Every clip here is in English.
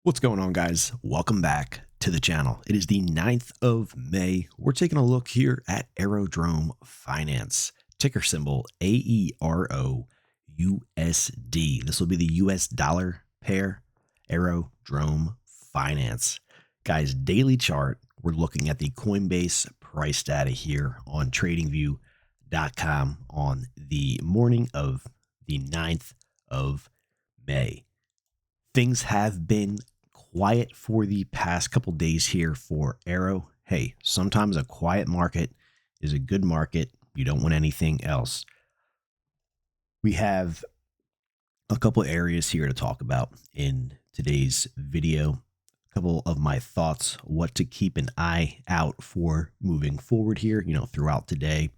What's going on, guys? Welcome back to the channel. It is the 9th of May. We're taking a look here at Aerodrome Finance, ticker symbol AERO USD. This will be the US dollar pair, Aerodrome Finance. Guys, daily chart, we're looking at the Coinbase price data here on tradingview.com on the morning of the 9th of May. Things have been quiet for the past couple days here for Aero. Hey, sometimes a quiet market is a good market. You don't want anything else. We have a couple areas here to talk about in today's video. A couple of my thoughts, what to keep an eye out for moving forward here, throughout today,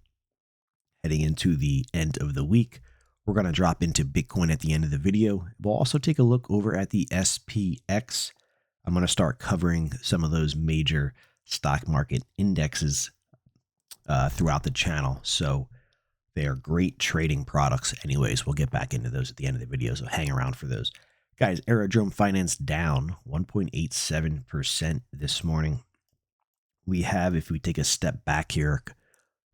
heading into the end of the week. We're going to drop into Bitcoin at the end of the video. We'll also take a look over at the SPX. I'm going to start covering some of those major stock market indexes throughout the channel. So they are great trading products. Anyways, we'll get back into those at the end of the video, so hang around for those. Guys, Aerodrome Finance down 1.87% this morning. We have, if we take a step back here,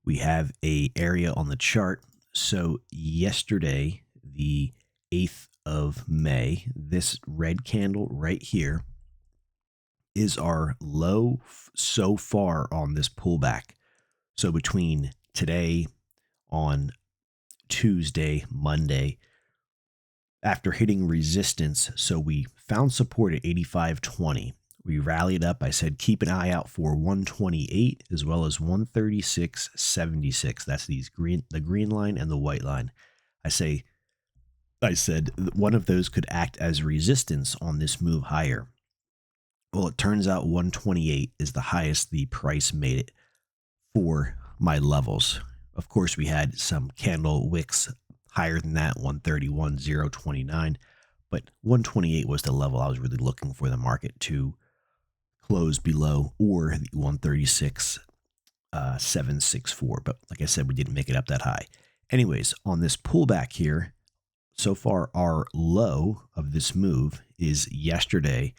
we have a area on the chart. So yesterday, the 8th of May, this red candle right here is our low so far on this pullback. So between today on Tuesday, Monday, after hitting resistance, so we found support at 85.20. We rallied up. I said keep an eye out for 128 as well as 136.76. That's the green line and the white line. I said one of those could act as resistance on this move higher. Well, it turns out 128 is the highest the price made it for my levels. Of course, we had some candle wicks higher than that, 131.029, but 128 was the level I was really looking for the market to close below, or the 136.764. But like I said, we didn't make it up that high. Anyways, on this pullback here, so far our low of this move is yesterday.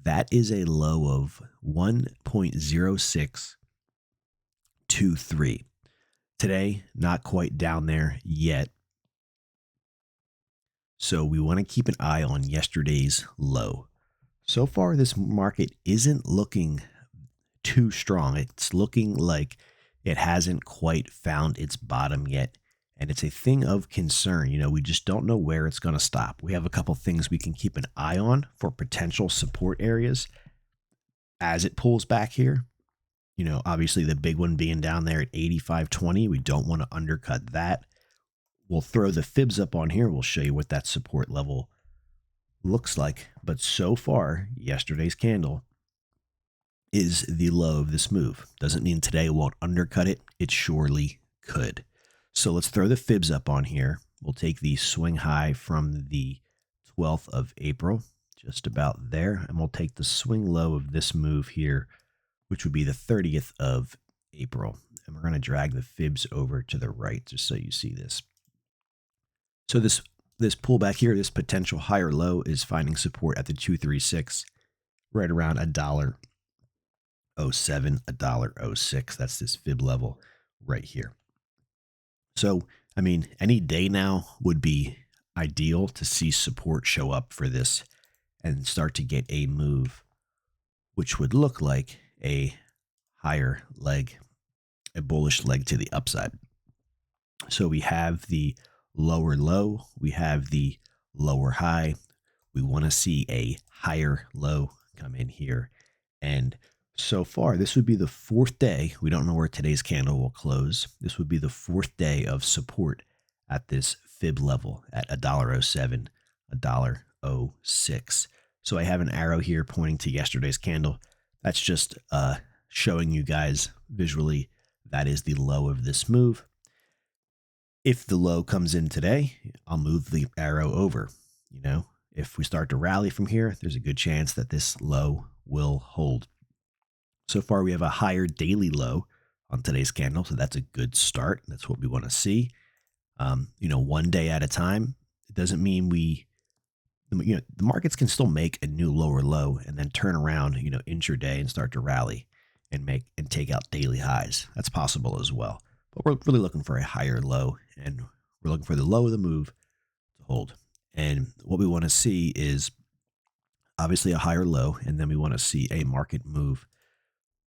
That is a low of 1.0623. Today, not quite down there yet. So we want to keep an eye on yesterday's low. So far, this market isn't looking too strong. It's looking like it hasn't quite found its bottom yet. And it's a thing of concern. We just don't know where it's going to stop. We have a couple things we can keep an eye on for potential support areas as it pulls back here. Obviously the big one being down there at 85.20. We don't want to undercut that. We'll throw the fibs up on here. We'll show you what that support level looks like. But so far, yesterday's candle is the low of this move. Doesn't mean today won't undercut it. It surely could. So let's throw the fibs up on here. We'll take the swing high from the 12th of April, just about there. And we'll take the swing low of this move here, which would be the 30th of April. And we're going to drag the fibs over to the right just so you see this. So this pullback here, this potential higher low is finding support at the 236, right around $1.07, $1.06. That's this fib level right here. So, any day now would be ideal to see support show up for this and start to get a move, which would look like a higher leg, a bullish leg to the upside. So we have the lower low, we have the lower high. We want to see a higher low come in here. And so far, this would be the fourth day. We don't know where today's candle will close. This would be the fourth day of support at this fib level at $1.07, $1.06. So I have an arrow here pointing to yesterday's candle. That's just showing you guys visually that is the low of this move. If the low comes in today, I'll move the arrow over. If we start to rally from here, there's a good chance that this low will hold. So far, we have a higher daily low on today's candle, so that's a good start. That's what we want to see. One day at a time. It doesn't mean we the markets can still make a new lower low and then turn around, intraday and start to rally and take out daily highs. That's possible as well. But we're really looking for a higher low, and we're looking for the low of the move to hold. And what we want to see is obviously a higher low, and then we want to see a market move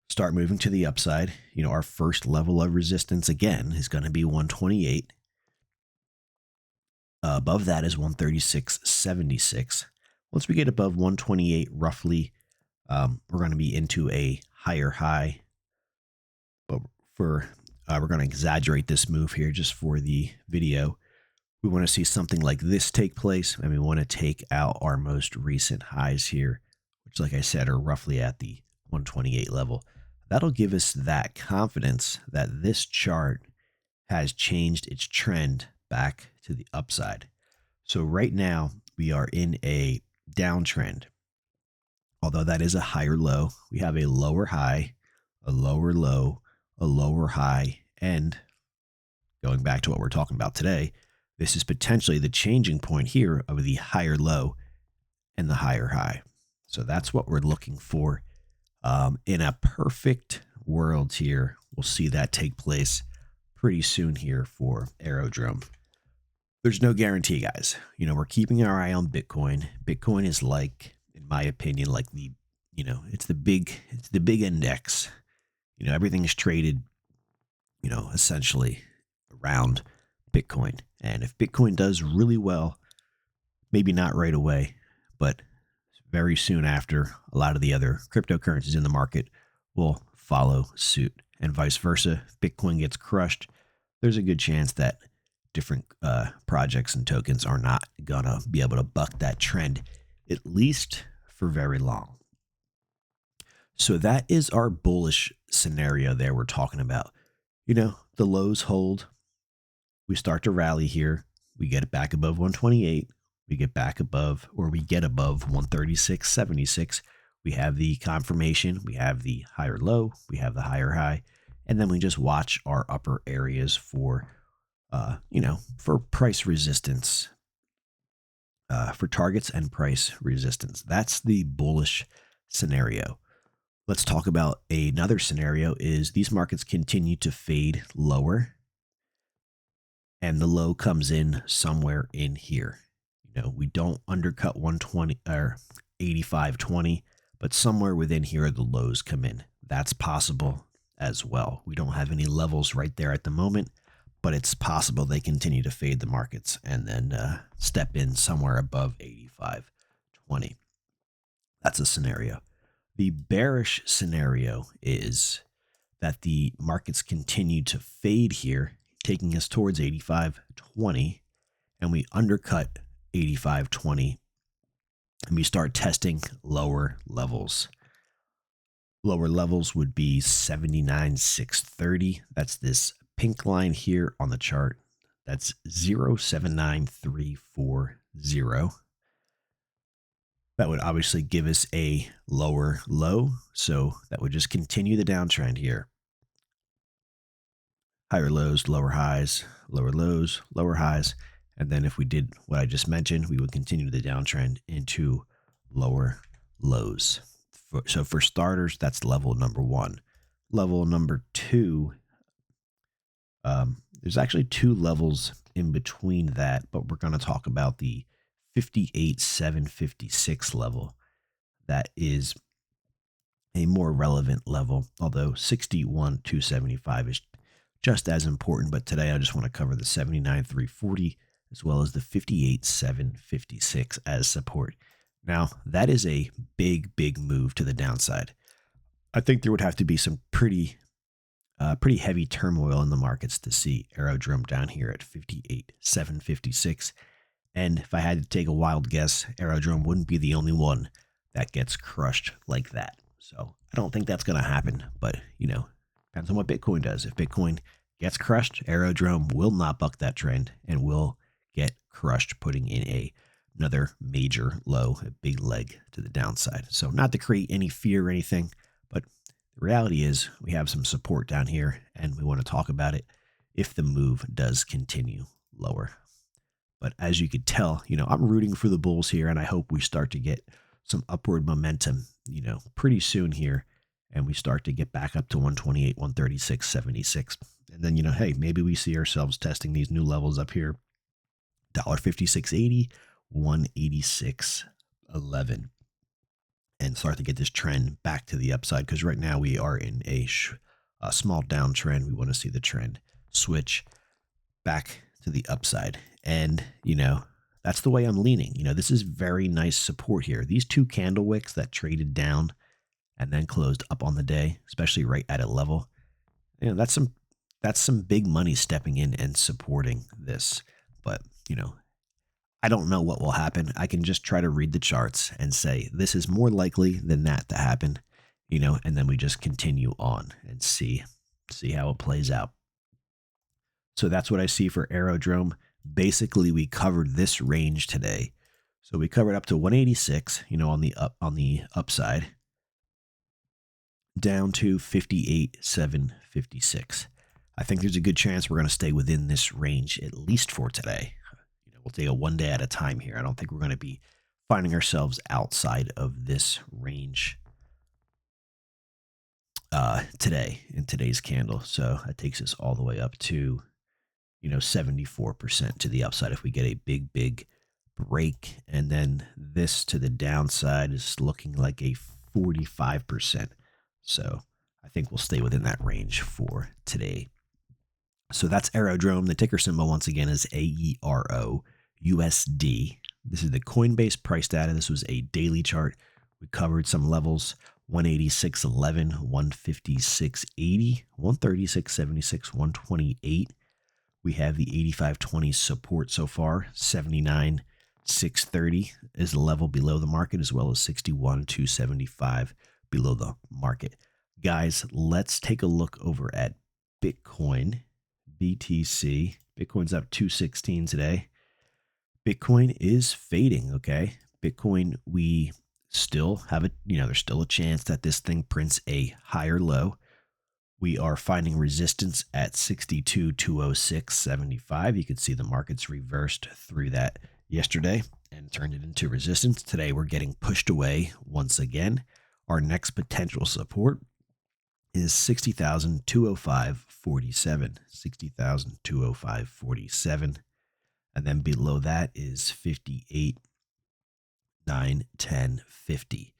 start moving to the upside. Our first level of resistance again is going to be 128. Above that is 136.76. Once we get above 128 roughly, we're going to be into a higher high. But we're going to exaggerate this move here just for the video. We want to see something like this take place, and we want to take out our most recent highs here, which, like I said, are roughly at the 128 level. That'll give us that confidence that this chart has changed its trend back to the upside. So right now we are in a downtrend. Although that is a higher low, we have a lower high, a lower low, a lower high, and going back to what we're talking about today, this is potentially the changing point here of the higher low and the higher high. So that's what we're looking for. In a perfect world here, we'll see that take place pretty soon here for Aerodrome. There's no guarantee, guys. We're keeping our eye on Bitcoin. Bitcoin is like, in my opinion, like it's the big index. Everything is traded, essentially around Bitcoin. And if Bitcoin does really well, maybe not right away, but very soon after, a lot of the other cryptocurrencies in the market will follow suit, and vice versa. If Bitcoin gets crushed, there's a good chance that different projects and tokens are not gonna be able to buck that trend, at least for very long. So that is our bullish scenario there we're talking about. The lows hold. We start to rally here. We get it back above 128. We get back above, or we get above 136.76. We have the confirmation. We have the higher low. We have the higher high. And then we just watch our upper areas for, for price resistance, for targets and price resistance. That's the bullish scenario. Let's talk about another scenario is these markets continue to fade lower, and the low comes in somewhere in here. We don't undercut 120 or 85.20, but somewhere within here the lows come in. That's possible as well. We don't have any levels right there at the moment, but it's possible they continue to fade the markets and then step in somewhere above 85.20. That's a scenario. The bearish scenario is that the markets continue to fade here, taking us towards 85.20, and we undercut 85.20, and we start testing lower levels. Lower levels would be 79.630. That's this pink line here on the chart. That's 0.79340. That would obviously give us a lower low, so that would just continue the downtrend here. Higher lows, lower highs, lower lows, lower highs. And then if we did what I just mentioned, we would continue the downtrend into lower lows. So for starters, that's level number one. Level number two, there's actually two levels in between that, but we're going to talk about the 58.756 level. That is a more relevant level, although 61.275 is just as important. But today I just want to cover the 79.340 as well as the 58.756 as support. Now, that is a big move to the downside. I think there would have to be some pretty heavy turmoil in the markets to see Aerodrome down here at 58.756. And if I had to take a wild guess, Aerodrome wouldn't be the only one that gets crushed like that. So I don't think that's going to happen, but depends on what Bitcoin does. If Bitcoin gets crushed, Aerodrome will not buck that trend and will get crushed, putting in another major low, a big leg to the downside. So not to create any fear or anything, but the reality is we have some support down here and we want to talk about it if the move does continue lower. But as you could tell, I'm rooting for the bulls here, and I hope we start to get some upward momentum, pretty soon here, and we start to get back up to 128, 136, 76. And then, hey, maybe we see ourselves testing these new levels up here, $56.80, 186.11, and start to get this trend back to the upside, because right now we are in a small downtrend. We want to see the trend switch back to the upside. And, that's the way I'm leaning. This is very nice support here. These two candle wicks that traded down and then closed up on the day, especially right at a level, that's some big money stepping in and supporting this. But, I don't know what will happen. I can just try to read the charts and say this is more likely than that to happen, and then we just continue on and see how it plays out. So that's what I see for Aerodrome. Basically, we covered this range today. So we covered up to 186, on the upside, down to 58,756. I think there's a good chance we're going to stay within this range at least for today. We'll take it one day at a time here. I don't think we're going to be finding ourselves outside of this range today in today's candle. So that takes us all the way up to 74% to the upside if we get a big break. And then this to the downside is looking like a 45%. So I think we'll stay within that range for today. So that's Aerodrome. The ticker symbol once again is AERO USD. This is the Coinbase price data. This was a daily chart. We covered some levels: 186.11, 156.80, 136.76, 128. We have the 85.20 support so far. 79.630 is the level below the market, as well as 61.275 below the market. Guys, let's take a look over at Bitcoin, BTC. Bitcoin's up 216 today. Bitcoin is fading, okay? Bitcoin, we still have there's still a chance that this thing prints a higher low. We are finding resistance at 62,206.75. You can see the market's reversed through that yesterday and turned it into resistance. Today, we're getting pushed away once again. Our next potential support is 60,205.47. 60,205.47. And then below that is 58,910.50.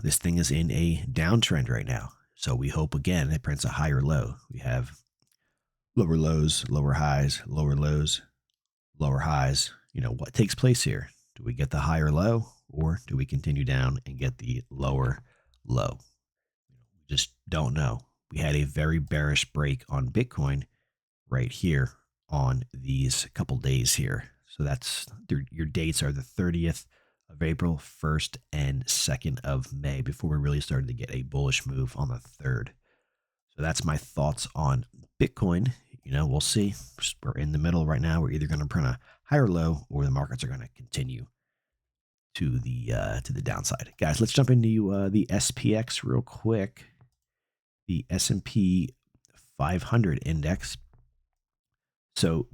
This thing is in a downtrend right now. So we hope, again, it prints a higher low. We have lower lows, lower highs, lower lows, lower highs. What takes place here? Do we get the higher low, or do we continue down and get the lower low? We just don't know. We had a very bearish break on Bitcoin right here on these couple days here. So that's your dates are the 30th of April, 1st and 2nd of May, before we really started to get a bullish move on the 3rd. So that's my thoughts on Bitcoin. We'll see. We're in the middle right now. We're either going to print a higher low, or the markets are going to continue to the downside. Guys, let's jump into the SPX real quick. The S&P 500 index. So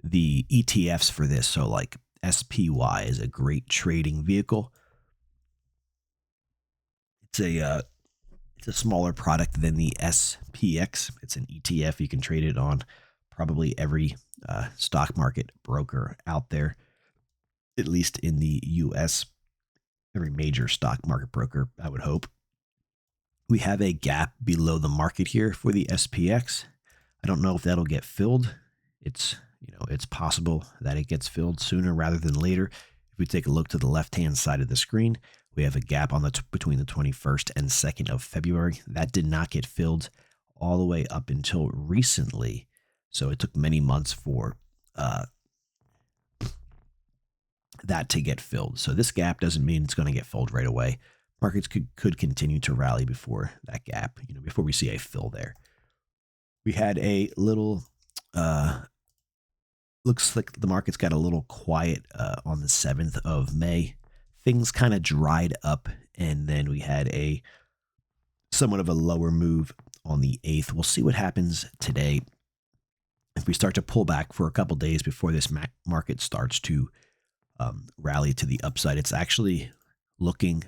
the ETFs for this, so like SPY is a great trading vehicle. It's a smaller product than the SPX. It's an ETF. You can trade it on probably every stock market broker out there, at least in the US. Every major stock market broker, I would hope. We have a gap below the market here for the SPX. I don't know if that'll get filled. It's possible that it gets filled sooner rather than later. If we take a look to the left-hand side of the screen, we have a gap on between the 21st and 2nd of February. That did not get filled all the way up until recently. So it took many months for that to get filled. So this gap doesn't mean it's going to get filled right away. Markets could continue to rally before that gap, before we see a fill there. We had a little, looks like the markets got a little quiet on the 7th of May. Things kind of dried up, and then we had a somewhat of a lower move on the 8th. We'll see what happens today. if we start to pull back for a couple days before this market starts to rally to the upside, it's actually looking,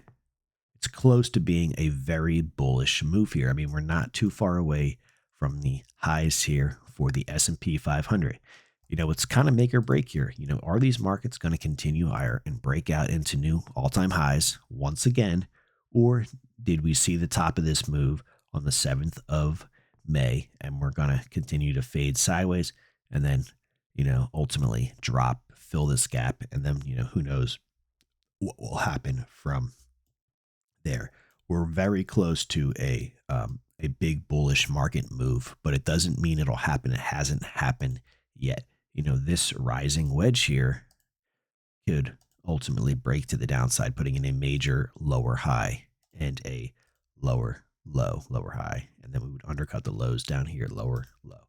it's close to being a very bullish move here. I mean, we're not too far away from the highs here for the S&P 500. You know, it's kind of make or break here. You know, are these markets going to continue higher and break out into new all-time highs once again? Or did we see the top of this move on the 7th of May and we're going to continue to fade sideways and then, you know, ultimately drop, fill this gap, and then, you know, who knows what will happen from there. We're very close to a big bullish market move, but it doesn't mean it'll happen. It hasn't happened yet. You know, this rising wedge here could ultimately break to the downside, putting in a major lower high and a lower low, lower high. And then we would undercut the lows down here, lower low.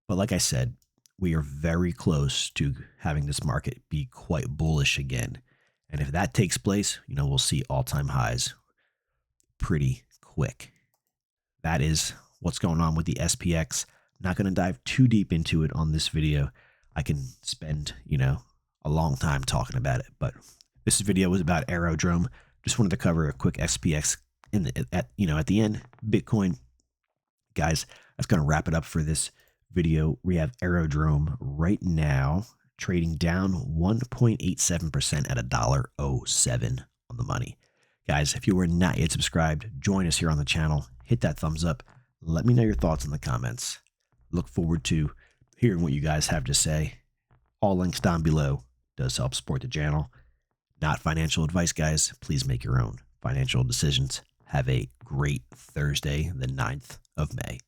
But like I said, we are very close to having this market be quite bullish again. And if that takes place, you know, we'll see all-time highs pretty quick. That is what's going on with the SPX. Not going to dive too deep into it on this video. I can spend, you know, a long time talking about it, but this video was about Aerodrome. Just wanted to cover a quick SPX at the end. Bitcoin, guys, that's going to wrap it up for this video. We have Aerodrome right now trading down 1.87% at $1.07 on the money. Guys, if you are not yet subscribed, join us here on the channel. Hit that thumbs up. Let me know your thoughts in the comments. Look forward to hearing what you guys have to say. All links down below does help support the channel. Not financial advice, guys. Please make your own financial decisions. Have a great Thursday, the 9th of May.